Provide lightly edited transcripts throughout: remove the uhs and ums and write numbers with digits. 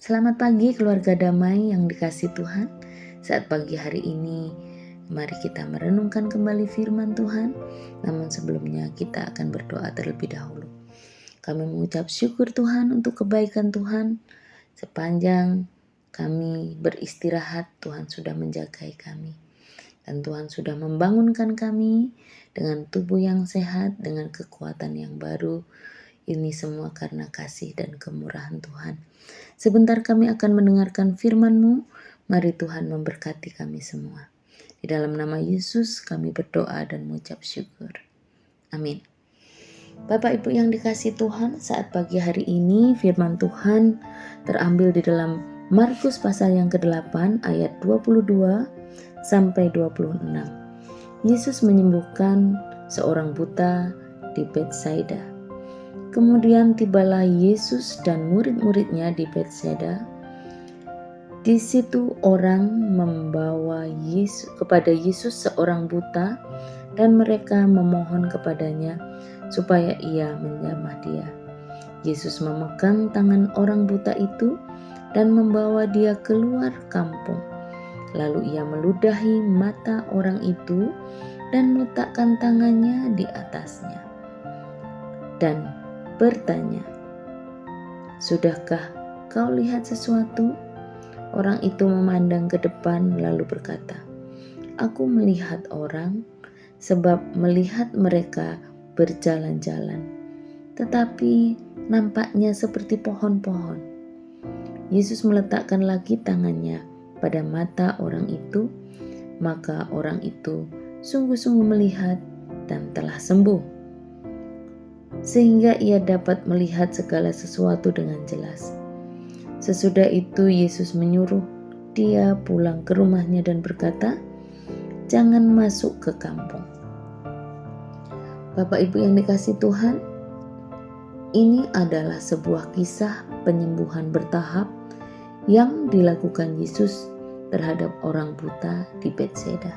Selamat pagi keluarga damai yang dikasihi Tuhan. Saat pagi hari ini, mari kita merenungkan kembali firman Tuhan. Namun sebelumnya kita akan berdoa terlebih dahulu. Kami mengucap syukur Tuhan untuk kebaikan Tuhan. Sepanjang kami beristirahat, Tuhan sudah menjagai kami. Dan Tuhan sudah membangunkan kami dengan tubuh yang sehat, dengan kekuatan yang baru. Ini semua karena kasih dan kemurahan Tuhan. Sebentar kami akan mendengarkan firman-Mu. Mari Tuhan memberkati kami semua. Di dalam nama Yesus kami berdoa dan mengucap syukur. Amin. Bapak Ibu yang dikasihi Tuhan, saat pagi hari ini firman Tuhan terambil di dalam Markus pasal yang ke-8 ayat 22 sampai 26. Yesus menyembuhkan seorang buta di Betsaida. Kemudian tibalah Yesus dan murid-muridnya di Betsaida. Di situ orang membawa kepada Yesus seorang buta dan mereka memohon kepadanya supaya ia menjamah dia. Yesus memegang tangan orang buta itu dan membawa dia keluar kampung. Lalu ia meludahi mata orang itu dan meletakkan tangannya di atasnya dan bertanya, "Sudahkah kau lihat sesuatu?" Orang itu memandang ke depan lalu berkata, "Aku melihat orang, sebab melihat mereka berjalan-jalan, tetapi nampaknya seperti pohon-pohon." Yesus meletakkan lagi tangannya pada mata orang itu, maka orang itu sungguh-sungguh melihat dan telah sembuh, sehingga ia dapat melihat segala sesuatu dengan jelas. Sesudah itu Yesus menyuruh dia pulang ke rumahnya dan berkata, "Jangan masuk ke kampung." Bapak Ibu yang dikasihi Tuhan, ini adalah sebuah kisah penyembuhan bertahap yang dilakukan Yesus terhadap orang buta di Betsaida.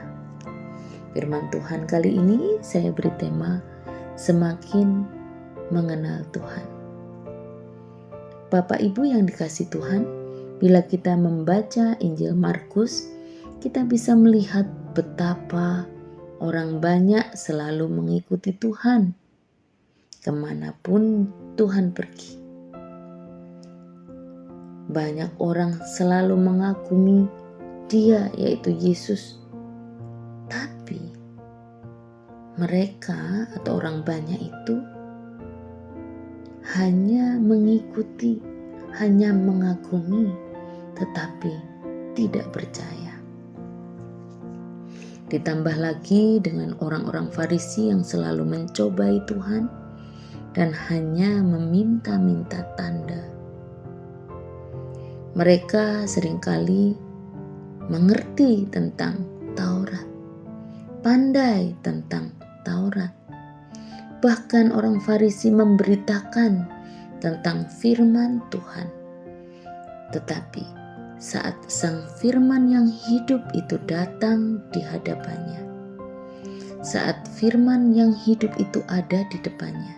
Firman Tuhan kali ini saya beri tema semakin mengenal Tuhan. Bapak Ibu yang dikasihi Tuhan, bila kita membaca Injil Markus, kita bisa melihat betapa orang banyak selalu mengikuti Tuhan kemanapun Tuhan pergi. Banyak orang selalu mengagumi Dia, yaitu Yesus. Tapi mereka atau orang banyak itu hanya mengikuti, hanya mengagumi, tetapi tidak percaya. Ditambah lagi dengan orang-orang Farisi yang selalu mencobai Tuhan dan hanya meminta-minta tanda. Mereka seringkali mengerti tentang Taurat, pandai tentang Taurat. Bahkan orang Farisi memberitakan tentang firman Tuhan. Tetapi saat sang firman yang hidup itu datang di hadapannya, saat firman yang hidup itu ada di depannya,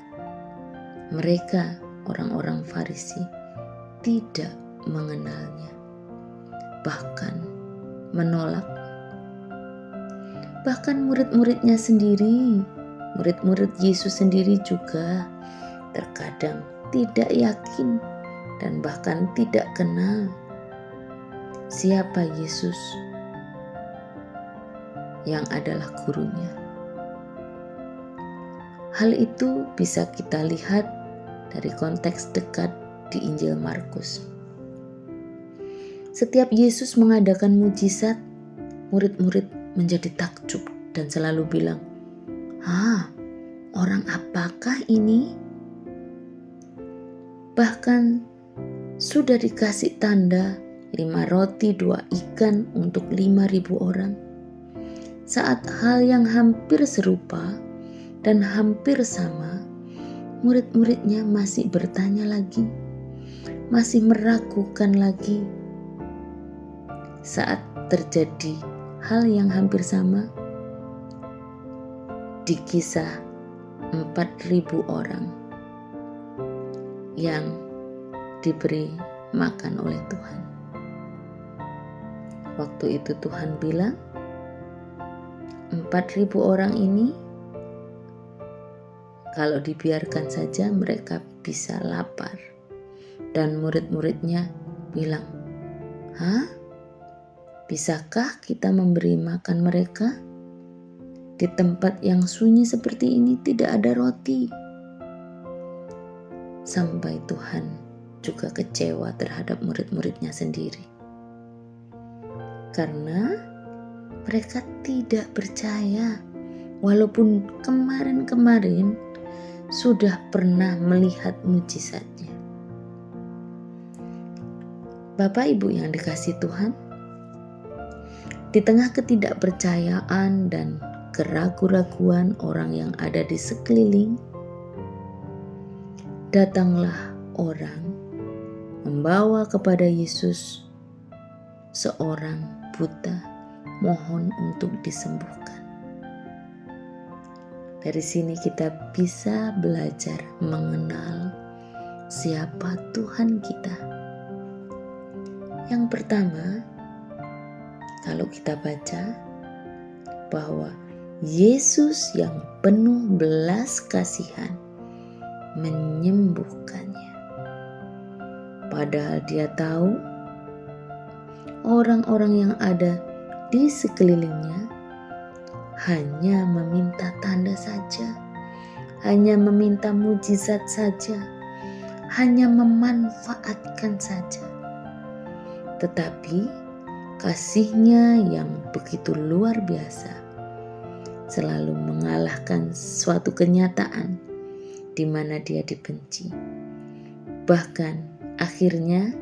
mereka orang-orang Farisi tidak mengenalnya, bahkan menolak. Bahkan murid-muridnya sendiri, murid-murid Yesus sendiri juga terkadang tidak yakin dan bahkan tidak kenal siapa Yesus yang adalah gurunya. Hal itu bisa kita lihat dari konteks dekat di Injil Markus. Setiap Yesus mengadakan mujizat, murid-murid menjadi takjub dan selalu bilang, orang apakah ini? Bahkan sudah dikasih tanda 5 roti 2 ikan untuk 5.000 orang. Saat hal yang hampir serupa dan hampir sama, murid-muridnya masih bertanya lagi, masih meragukan lagi. Saat terjadi hal yang hampir sama, di kisah 4.000 orang yang diberi makan oleh Tuhan. Waktu itu Tuhan bilang, 4.000 orang ini kalau dibiarkan saja mereka bisa lapar. Dan murid-muridnya bilang, "Hah? Bisakah kita memberi makan mereka? Di tempat yang sunyi seperti ini tidak ada roti." Sampai Tuhan juga kecewa terhadap murid-muridnya sendiri. Karena mereka tidak percaya, walaupun kemarin-kemarin sudah pernah melihat mujizatnya. Bapak Ibu yang dikasihi Tuhan, di tengah ketidakpercayaan dan keraguan-raguan orang yang ada di sekeliling, datanglah orang membawa kepada Yesus seorang buta, mohon untuk disembuhkan. Dari sini kita bisa belajar mengenal siapa Tuhan kita. Yang pertama, kalau kita baca bahwa Yesus yang penuh belas kasihan menyembuhkannya. Padahal dia tahu orang-orang yang ada di sekelilingnya hanya meminta tanda saja, hanya meminta mujizat saja, hanya memanfaatkan saja. Tetapi kasih-Nya yang begitu luar biasa selalu mengalahkan suatu kenyataan di mana dia dibenci. Bahkan akhirnya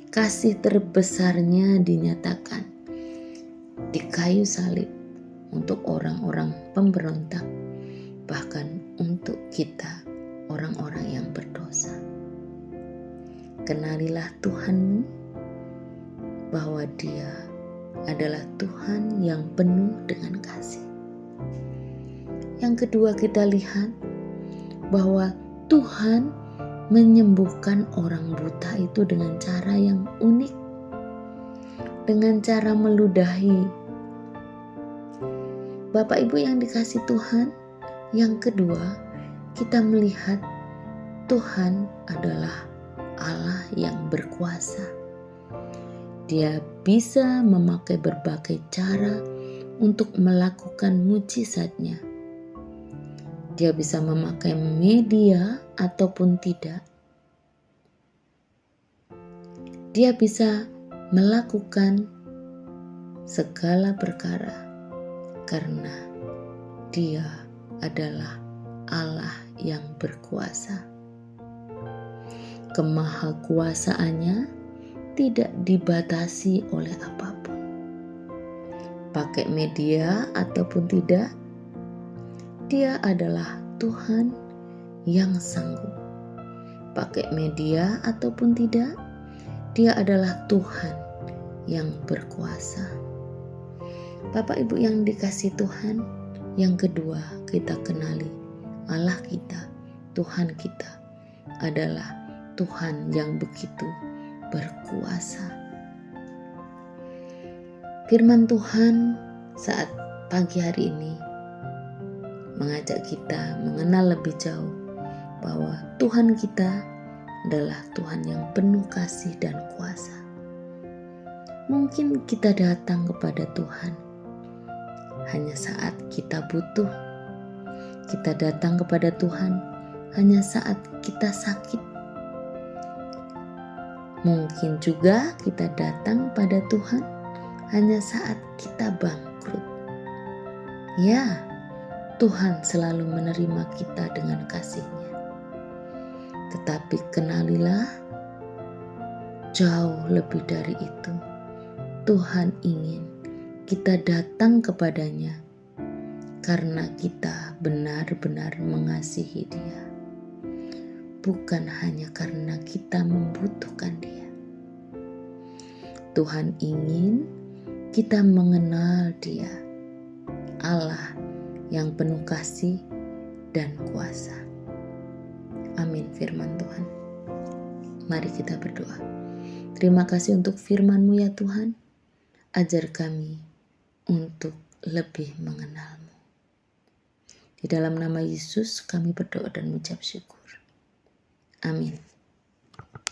kasih terbesarnya dinyatakan di kayu salib untuk orang-orang pemberontak, bahkan untuk kita orang-orang yang berdosa. Kenalilah Tuhanmu, bahwa Dia adalah Tuhan yang penuh dengan kasih. Yang kedua, kita lihat bahwa Tuhan menyembuhkan orang buta itu dengan cara yang unik, dengan cara meludahi. Bapak Ibu yang dikasihi Tuhan, yang kedua, kita melihat Tuhan adalah Allah yang berkuasa. Dia bisa memakai berbagai cara untuk melakukan mujizatnya. Dia bisa memakai media ataupun tidak. Dia bisa melakukan segala perkara karena Dia adalah Allah yang berkuasa. Kemahakuasaannya tidak dibatasi oleh apapun. Pakai media ataupun tidak, Dia adalah Tuhan yang sanggup. Pakai media ataupun tidak, Dia adalah Tuhan yang berkuasa. Bapak Ibu yang dikasihi Tuhan, yang kedua kita kenali Allah kita, Tuhan kita adalah Tuhan yang begitu berkuasa. Firman Tuhan saat pagi hari ini mengajak kita mengenal lebih jauh bahwa Tuhan kita adalah Tuhan yang penuh kasih dan kuasa. Mungkin kita datang kepada Tuhan hanya saat kita butuh. Kita datang kepada Tuhan hanya saat kita sakit. Mungkin juga kita datang pada Tuhan hanya saat kita bangkrut. Ya, Tuhan selalu menerima kita dengan kasih-Nya. Tetapi kenalilah, jauh lebih dari itu, Tuhan ingin kita datang kepadanya karena kita benar-benar mengasihi Dia. Bukan hanya karena kita membutuhkan Dia. Tuhan ingin kita mengenal Dia, Allah yang penuh kasih dan kuasa. Amin firman Tuhan. Mari kita berdoa. Terima kasih untuk firman-Mu ya Tuhan. Ajar kami untuk lebih mengenal-Mu. Di dalam nama Yesus kami berdoa dan mengucap syukur. Amin.